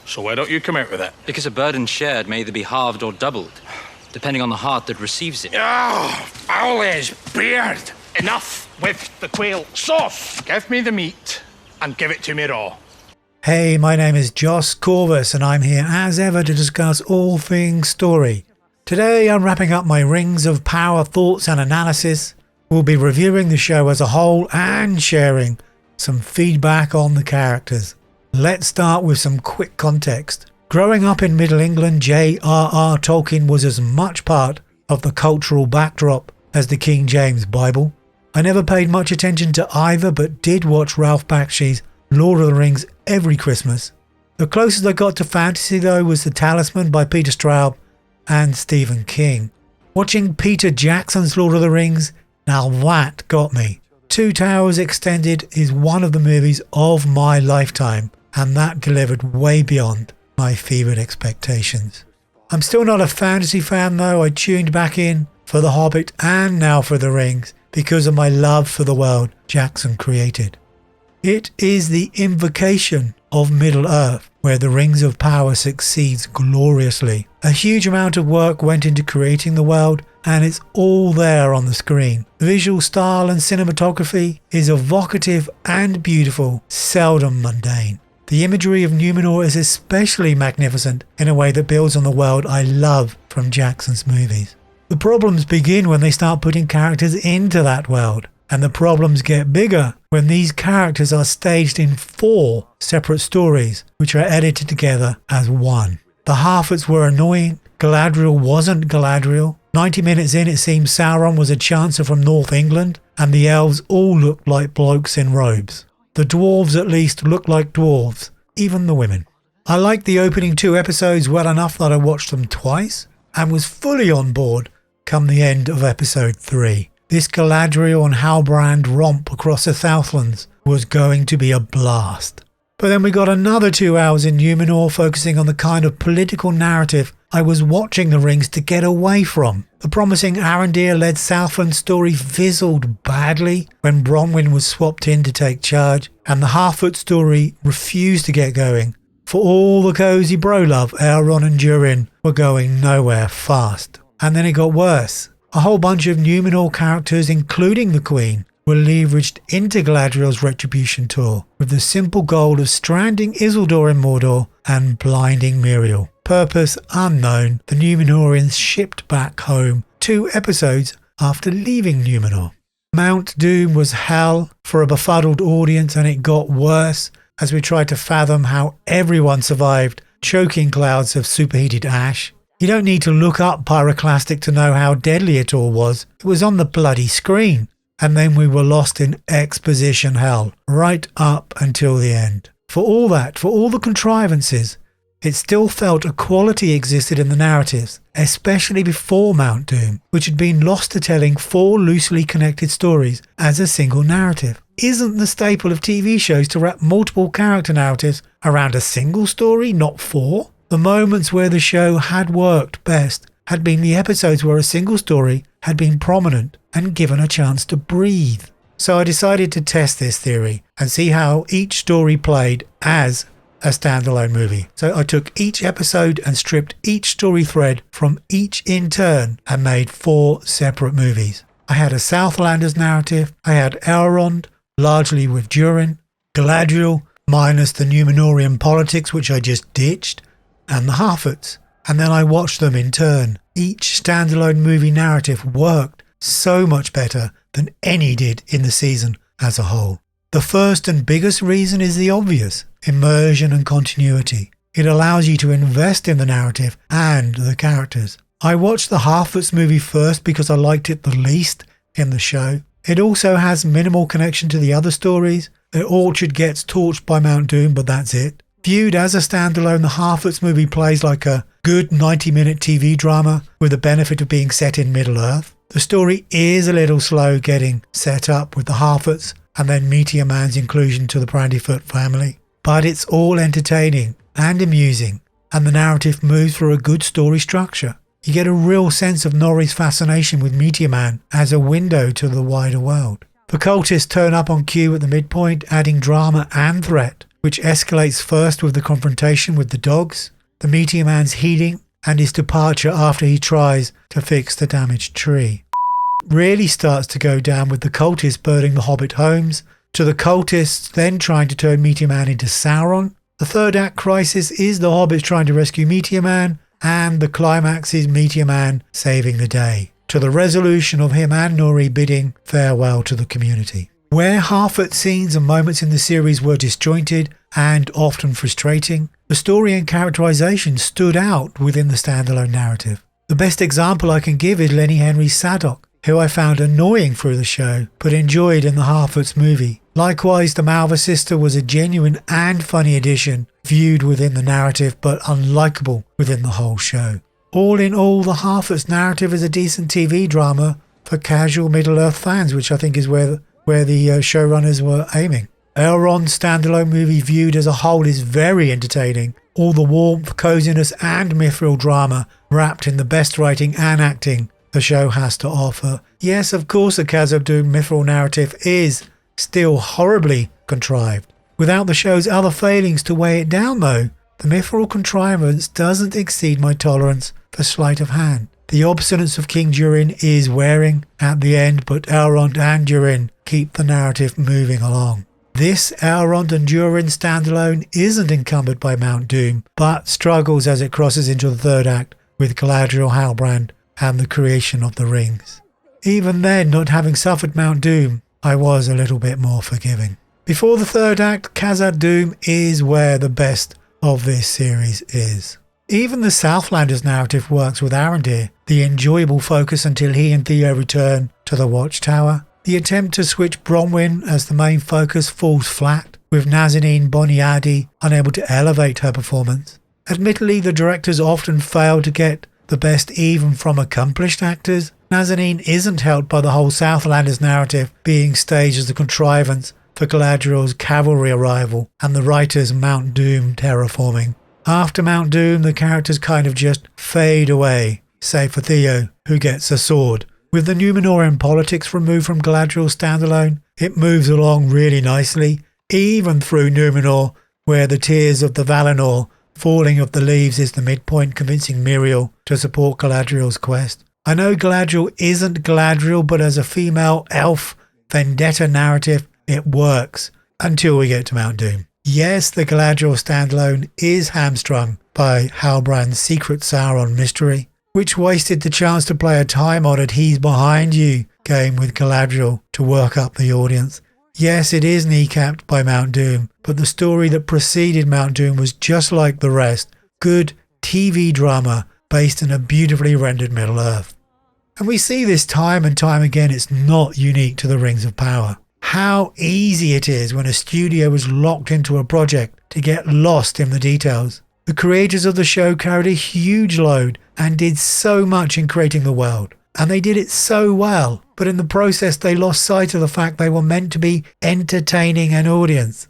so why don't you come out with it? Because a burden shared may either be halved or doubled, depending on the heart that receives it. Foul his beard! Enough with the quail. Soft! Give me the meat, and give it to me raw. Hey, my name is Joss Corvus, and I'm here as ever to discuss all things story. Today I'm wrapping up my Rings of Power thoughts and analysis. We'll be reviewing the show as a whole and sharing some feedback on the characters. Let's start with some quick context. Growing up in Middle England, J.R.R. Tolkien was as much part of the cultural backdrop as the King James Bible. I never paid much attention to either, but did watch Ralph Bakshi's Lord of the Rings every Christmas. The closest I got to fantasy though was The Talisman by Peter Straub and Stephen King. Watching Peter Jackson's Lord of the Rings, now that got me. Two Towers Extended is one of the movies of my lifetime, and that delivered way beyond my fevered expectations. I'm still not a fantasy fan though. I tuned back in for The Hobbit and now for The Rings because of my love for the world Jackson created. It is the invocation of Middle-earth where the Rings of Power succeeds gloriously. A huge amount of work went into creating the world, and it's all there on the screen. The visual style and cinematography is evocative and beautiful, seldom mundane. The imagery of Numenor is especially magnificent in a way that builds on the world I love from Jackson's movies. The problems begin when they start putting characters into that world. And the problems get bigger when these characters are staged in 4 separate stories, which are edited together as one. The Harfoots were annoying. Galadriel wasn't Galadriel. 90 minutes in, it seems Sauron was a chancer from North England, and the elves all looked like blokes in robes. The dwarves at least looked like dwarves, even the women. I liked the opening 2 episodes well enough that I watched them twice, and was fully on board come the end of episode 3. This Galadriel and Halbrand romp across the Southlands was going to be a blast. But then we got another 2 hours in Numenor focusing on the kind of political narrative I was watching The Rings to get away from. The promising Arondir-led Southland story fizzled badly when Bronwyn was swapped in to take charge, and the Harfoot story refused to get going. For all the cosy bro love, Elrond and Durin were going nowhere fast. And then it got worse. A whole bunch of Numenor characters, including the Queen, were leveraged into Galadriel's retribution tour with the simple goal of stranding Isildur in Mordor and blinding Miriel. Purpose unknown, the Numenorians shipped back home 2 episodes after leaving Numenor. Mount Doom was hell for a befuddled audience, and it got worse as we tried to fathom how everyone survived choking clouds of superheated ash. You don't need to look up Pyroclastic to know how deadly it all was. It was on the bloody screen. And then we were lost in exposition hell, right up until the end. For all that, for all the contrivances, it still felt a quality existed in the narratives, especially before Mount Doom, which had been lost to telling 4 loosely connected stories as a single narrative. Isn't the staple of TV shows to wrap multiple character narratives around a single story, not 4? The moments where the show had worked best had been the episodes where a single story had been prominent and given a chance to breathe. So I decided to test this theory and see how each story played as a standalone movie. So I took each episode and stripped each story thread from each in turn and made 4 separate movies. I had a Southlanders narrative, I had Elrond, largely with Durin, Galadriel, minus the Numenorian politics which I just ditched, and the Harfoots, and then I watched them in turn. Each standalone movie narrative worked so much better than any did in the season as a whole. The first and biggest reason is the obvious: immersion and continuity. It allows you to invest in the narrative and the characters. I watched the Harfoots movie first because I liked it the least in the show. It also has minimal connection to the other stories. The orchard gets torched by Mount Doom, but that's it. Viewed as a standalone, the Harfoots movie plays like a good 90-minute TV drama with the benefit of being set in Middle-earth. The story is a little slow getting set up with the Harfoots and then Meteor Man's inclusion to the Brandyfoot family. But it's all entertaining and amusing, and the narrative moves through a good story structure. You get a real sense of Nori's fascination with Meteor Man as a window to the wider world. The cultists turn up on cue at the midpoint, adding drama and threat. which escalates first with the confrontation with the dogs, the Meteor Man's healing, and his departure after he tries to fix the damaged tree. Really starts to go down with the cultists burning the Hobbit homes, to the cultists then trying to turn Meteor Man into Sauron. The third act crisis is the Hobbits trying to rescue Meteor Man, and the climax is Meteor Man saving the day, to the resolution of him and Nori bidding farewell to the community. Where Harfoot scenes and moments in the series were disjointed and often frustrating, the story and characterization stood out within the standalone narrative. The best example I can give is Lenny Henry's Sadok, who I found annoying through the show, but enjoyed in the Harfoot's movie. Likewise, the Malva sister was a genuine and funny addition, viewed within the narrative but unlikable within the whole show. All in all, the Harfoot's narrative is a decent TV drama for casual Middle-earth fans, which I think is where the showrunners were aiming. Elrond's standalone movie viewed as a whole is very entertaining. All the warmth, coziness and mithril drama wrapped in the best writing and acting the show has to offer. Yes, of course, the Khazad-dûm mithril narrative is still horribly contrived. Without the show's other failings to weigh it down though, the mithril contrivance doesn't exceed my tolerance for sleight of hand. The obstinance of King Durin is wearing at the end, but Elrond and Durin keep the narrative moving along. This Elrond and Durin standalone isn't encumbered by Mount Doom, but struggles as it crosses into the third act with Galadriel, Halbrand and the creation of the rings. Even then, not having suffered Mount Doom, I was a little bit more forgiving. Before the third act, Khazad-dûm is where the best of this series is. Even the Southlanders narrative works with Arondir, the enjoyable focus until he and Theo return to the Watchtower. The attempt to switch Bronwyn as the main focus falls flat, with Nazanin Boniadi unable to elevate her performance. Admittedly, the directors often fail to get the best even from accomplished actors. Nazanin isn't helped by the whole Southlanders narrative being staged as a contrivance for Galadriel's cavalry arrival and the writer's Mount Doom terraforming. After Mount Doom, the characters kind of just fade away, save for Theo, who gets a sword. With the Númenórean politics removed from Galadriel's standalone, it moves along really nicely, even through Númenor, where the tears of the Valinor falling of the leaves is the midpoint, convincing Miriel to support Galadriel's quest. I know Galadriel isn't Galadriel, but as a female elf vendetta narrative, it works until we get to Mount Doom. Yes, the Galadriel standalone is hamstrung by Halbrand's secret Sauron mystery, which wasted the chance to play a time-honoured He's Behind You game with Galadriel to work up the audience. Yes, it is kneecapped by Mount Doom, but the story that preceded Mount Doom was just like the rest, good TV drama based in a beautifully rendered Middle-earth. And we see this time and time again. It's not unique to the Rings of Power. How easy it is when a studio is locked into a project to get lost in the details. The creators of the show carried a huge load and did so much in creating the world. And they did it so well, but in the process they lost sight of the fact they were meant to be entertaining an audience.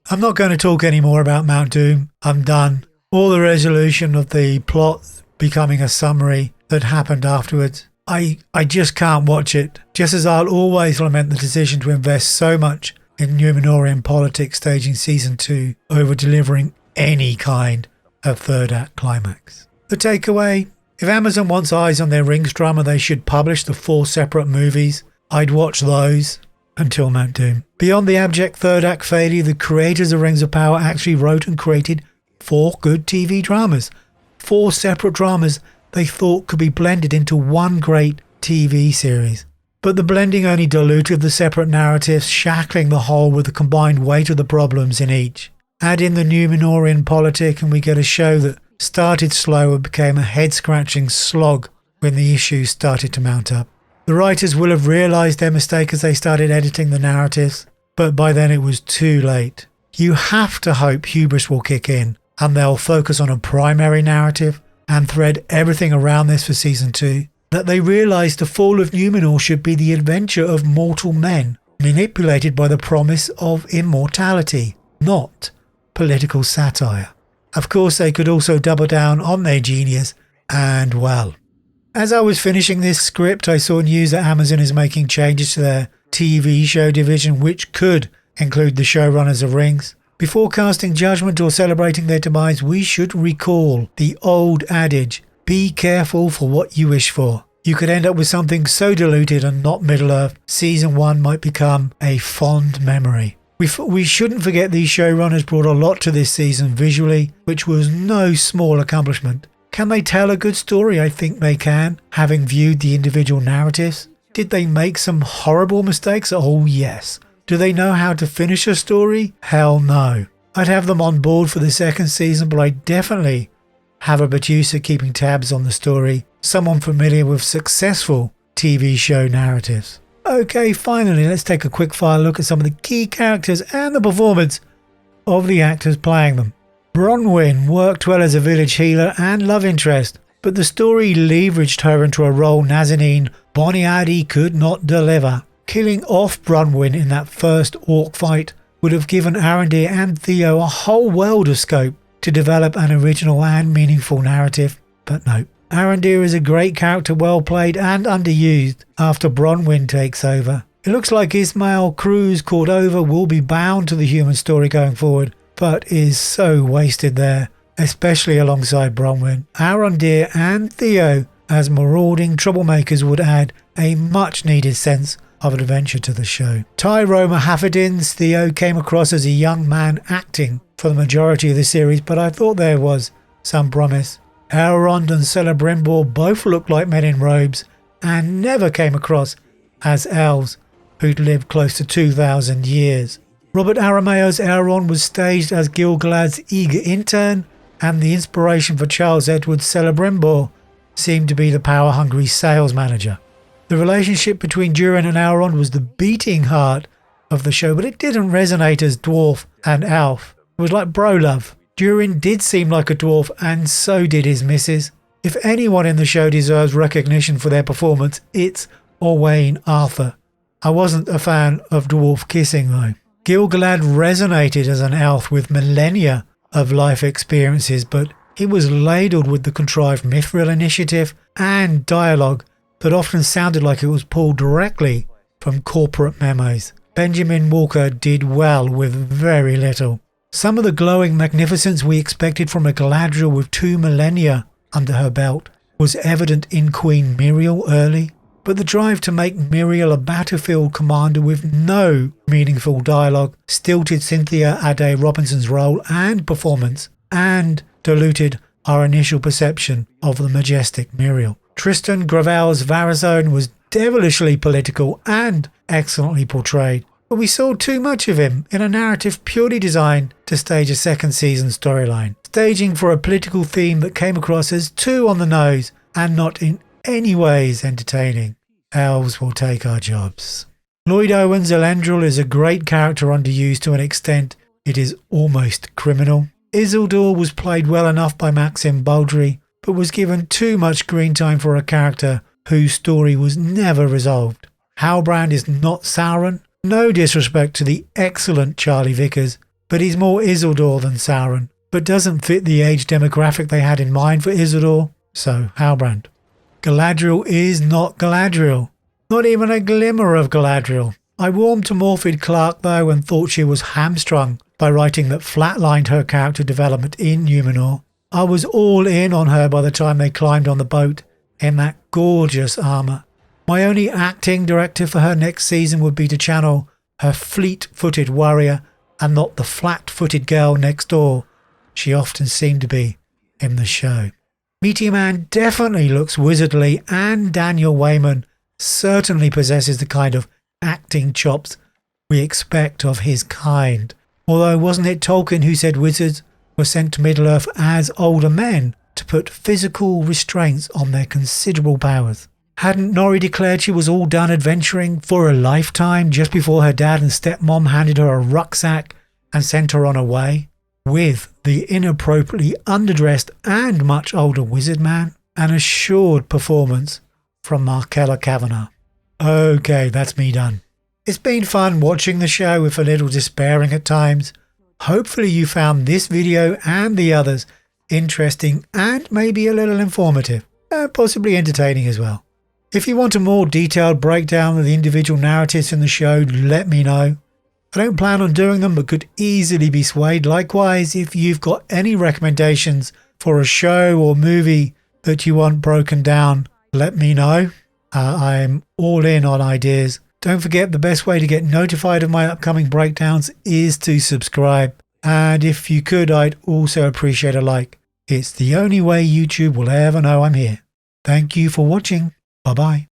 I'm not going to talk any more about Mount Doom. I'm done. All the resolution of the plot becoming a summary that happened afterwards. I just can't watch it. Just as I'll always lament the decision to invest so much in Númenórean politics staging Season 2 over delivering any kind of third act climax. The takeaway: if Amazon wants eyes on their Rings drama, they should publish the 4 separate movies. I'd watch those until Mount Doom. Beyond the abject third act failure, the creators of Rings of Power actually wrote and created 4 good TV dramas. 4 separate dramas they thought could be blended into one great TV series. But the blending only diluted the separate narratives, shackling the whole with the combined weight of the problems in each. Add in the Númenórean politic and we get a show that started slow and became a head-scratching slog when the issues started to mount up. The writers will have realised their mistake as they started editing the narratives, but by then it was too late. You have to hope hubris will kick in and they'll focus on a primary narrative and thread everything around this for Season 2. That they realise the fall of Númenor should be the adventure of mortal men, manipulated by the promise of immortality, not political satire. Of course, they could also double down on their genius, and well. As I was finishing this script, I saw news that Amazon is making changes to their TV show division, which could include the showrunners of Rings. Before casting judgment or celebrating their demise, we should recall the old adage, be careful for what you wish for. You could end up with something so diluted and not Middle-earth, Season 1 might become a fond memory. We shouldn't forget these showrunners brought a lot to this season visually, which was no small accomplishment. Can they tell a good story? I think they can, having viewed the individual narratives. Did they make some horrible mistakes? Oh yes. Do they know how to finish a story? Hell no. I'd have them on board for the second season, but I definitely have a producer keeping tabs on the story, someone familiar with successful TV show narratives. Okay, finally, let's take a quick fire look at some of the key characters and the performance of the actors playing them. Bronwyn worked well as a village healer and love interest, but the story leveraged her into a role Nazanin Boniadi could not deliver. Killing off Bronwyn in that first orc fight would have given Arondir and Theo a whole world of scope to develop an original and meaningful narrative, but no. Arondir is a great character, well played and underused after Bronwyn takes over. It looks like Ismael Cruz Cordova will be bound to the human story going forward, but is so wasted there, especially alongside Bronwyn. Arondir and Theo as marauding troublemakers would add a much needed sense of adventure to the show. Tyrone Hafidin's Theo came across as a young man acting for the majority of the series, but I thought there was some promise. Elrond and Celebrimbor both looked like men in robes and never came across as elves who'd lived close to 2,000 years. Robert Arameo's Elrond was staged as Gil-galad's eager intern, and the inspiration for Charles Edward's Celebrimbor seemed to be the power-hungry sales manager. The relationship between Durin and Elrond was the beating heart of the show, but it didn't resonate as dwarf and elf. It was like bro love. Durin did seem like a dwarf, and so did his missus. If anyone in the show deserves recognition for their performance, it's Owain Arthur. I wasn't a fan of dwarf kissing though. Gil-galad resonated as an elf with millennia of life experiences, but he was ladled with the contrived Mithril initiative and dialogue that often sounded like it was pulled directly from corporate memos. Benjamin Walker did well with very little. Some of the glowing magnificence we expected from a Galadriel with 2 millennia under her belt was evident in Queen Miriel early, but the drive to make Miriel a battlefield commander with no meaningful dialogue stilted Cynthia Addai-Robinson's role and performance, and diluted our initial perception of the majestic Miriel. Tristan Gravel's Varazone was devilishly political and excellently portrayed, but we saw too much of him in a narrative purely designed to stage a second season storyline, staging for a political theme that came across as too on the nose and not in any ways entertaining. Elves will take our jobs. Lloyd Owen's Elendril is a great character underused to an extent it is almost criminal. Isildur was played well enough by Maxim Baldry, but was given too much screen time for a character whose story was never resolved. Halbrand is not Sauron. No disrespect to the excellent Charlie Vickers, but he's more Isildur than Sauron, but doesn't fit the age demographic they had in mind for Isildur, so Halbrand. Galadriel is not Galadriel. Not even a glimmer of Galadriel. I warmed to Morfydd Clark though and thought she was hamstrung by writing that flatlined her character development in Numenor. I was all in on her by the time they climbed on the boat in that gorgeous armour. My only acting directive for her next season would be to channel her fleet-footed warrior and not the flat-footed girl next door she often seemed to be in the show. Meteor Man definitely looks wizardly, and Daniel Wayman certainly possesses the kind of acting chops we expect of his kind. Although wasn't it Tolkien who said wizards were sent to Middle-earth as older men to put physical restraints on their considerable powers? Hadn't Nori declared she was all done adventuring for a lifetime just before her dad and stepmom handed her a rucksack and sent her on her way? With the inappropriately underdressed and much older wizard man? An assured performance from Markella Kavanagh. Okay, that's me done. It's been fun watching the show, if a little despairing at times. Hopefully you found this video and the others interesting and maybe a little informative, possibly entertaining as well. If you want a more detailed breakdown of the individual narratives in the show, let me know. I don't plan on doing them, but could easily be swayed. Likewise, if you've got any recommendations for a show or movie that you want broken down, let me know. I'm all in on ideas. Don't forget, the best way to get notified of my upcoming breakdowns is to subscribe. And if you could, I'd also appreciate a like. It's the only way YouTube will ever know I'm here. Thank you for watching. Bye-bye.